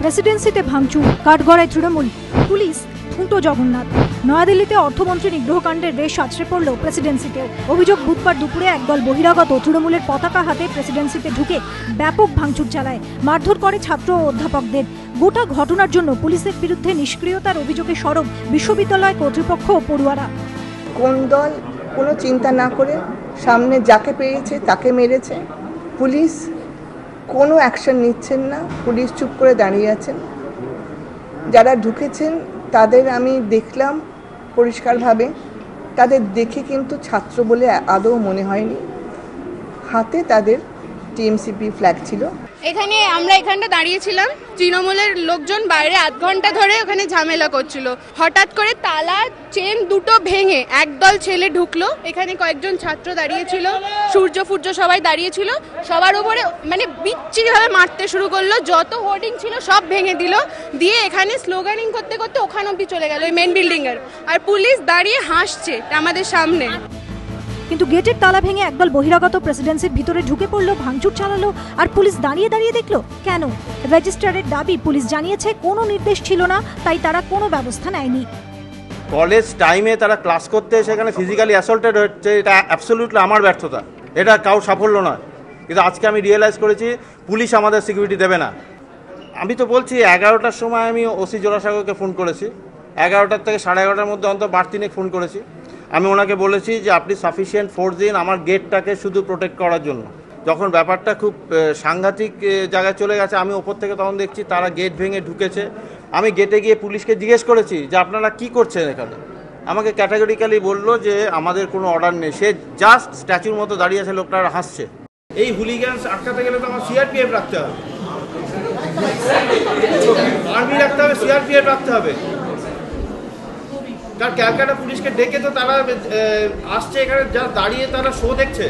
প্রেসিডেন্সিতে ভাঙচুর, কাঠগড়ায় তৃণমূল, পুলিশ ঠুঁটো জগন্নাথ। নয়াদিল্লিতে অর্থমন্ত্রী নিগ্রহকাণ্ডের রেশ আছড়ে পড়ল প্রেসিডেন্সিতেও। অভিযোগ, বুধবার দুপুরে একদল বহিরাগত তৃণমূলের পতাকা হাতে প্রেসিডেন্সিতে ঢুকে ব্যাপক ভাঙচুর চালায়, মারধর করে ছাত্র ও অধ্যাপকদের। গোটা ঘটনার জন্য পুলিশের বিরুদ্ধে নিষ্ক্রিয়তার অভিযোগে সরব বিশ্ববিদ্যালয় কর্তৃপক্ষ ও পড়ুয়ারা। কোন দল কোনো চিন্তা না করে সামনে যাকে পেয়েছে তাকে মেরেছে। পুলিশ কোনো অ্যাকশন নিচ্ছেন না, পুলিশ চুপ করে দাঁড়িয়ে আছেন। যারা ঢুকেছেন তাদের আমি দেখলাম পরিষ্কারভাবে, তাদের দেখে কিন্তু ছাত্র বলে আদৌ মনে হয়নি। হাতে তাদের টিএমসিপি ফ্ল্যাগ ছিল। আমরা এখানটা দাঁড়িয়েছিলাম, তৃণমূলের লোকজন বাইরে আধ ঘন্টা ধরে ওখানে ঝামেলা করছিল। হঠাৎ করে তালা চেন দুটো ভেঙে একদল ছেলে ঢুকলো। এখানে কয়েকজন ছাত্র দাঁড়িয়েছিল, সূর্য সবাই দাঁড়িয়েছিল। সবার উপরে মানে বিচ্ছিরিভাবে মারতে শুরু করলো, যত হোর্ডিং ছিল সব ভেঙে দিল। দিয়ে এখানে স্লোগানিং করতে করতে ওখানে অব্দি চলে গেল, ওই মেন বিল্ডিং এর। আর পুলিশ দাঁড়িয়ে হাসছে আমাদের সামনে। কিন্তু গেটের তালা ভেঙে একদল বহিরাগত প্রেসিডেন্সির ভিতরে ঢুকে পড়লো, ভাঙচুর চালালো, আর পুলিশ দাঁড়িয়ে দাঁড়িয়ে দেখলো। কেন? রেজিস্ট্রারের দাবি, পুলিশ জানিয়েছে কোনো নির্দেশ ছিল না, তাই তারা কোনো ব্যবস্থা নেয়নি। কলেজ টাইমে তারা ক্লাস করতে সেখানে ফিজিক্যালি অ্যাসল্টেড হচ্ছে, এটা অ্যাবসলিউটলি আমার ব্যর্থতা, এটা কারোর সাফল্য নয়। কিন্তু আজকে আমি রিয়েলাইজ করেছি পুলিশ আমাদের সিকিউরিটি দেবে না। আমি তো বলছি 11টার সময় আমি ওসি জোড়াসাগরকে ফোন করেছি, 11টার থেকে 11:30টার মধ্যে অন্তত 3 ফোন করেছি। আমি ওনাকে বলেছি যে আপনি সাফিসিয়েন্ট ফোর্স দিন আমার গেটটাকে শুধু প্রোটেক্ট করার জন্য। যখন ব্যাপারটা খুব সাংঘাতিক জায়গায় চলে গেছে, আমি ওপর থেকে তখন দেখছি তারা গেট ভেঙে ঢুকেছে। আমি গেটে গিয়ে পুলিশকে জিজ্ঞেস করেছি যে আপনারা কি করছেন এখানে। আমাকে ক্যাটাগরিক্যালি বললো যে আমাদের কোনো অর্ডার নেই। সে জাস্ট স্ট্যাচুর মতো দাঁড়িয়ে আছে, লোকটা হাসছে। এই হুলিগ্যান্স আটকাতে গেলে তো আমার সিআরপিএফ রাখতে হবে, আর্মি রাখতে হবে, সিআরপিএফ রাখতে হবে। কারণ ক্যালকাটা পুলিশকে ডেকে তো তারা আসছে এখানে, যা দাঁড়িয়ে তারা শো দেখছে।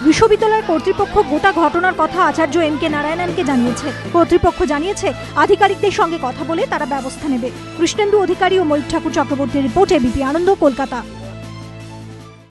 বিশ্ববিদ্যালয়ের কর্তৃপক্ষ গোটা ঘটনার কথা আচার্য এম.কে. নারায়ণনকে জানিয়েছে। কর্তৃপক্ষ জানিয়েছে আধিকারিকদের সঙ্গে কথা বলে তারা ব্যবস্থা নেবে। কৃষ্ণেন্দু অধিকারী ও মৈত্র ঠাকুর চক্রবর্তীর রিপোর্টে বিপি আনন্দ, কলকাতা।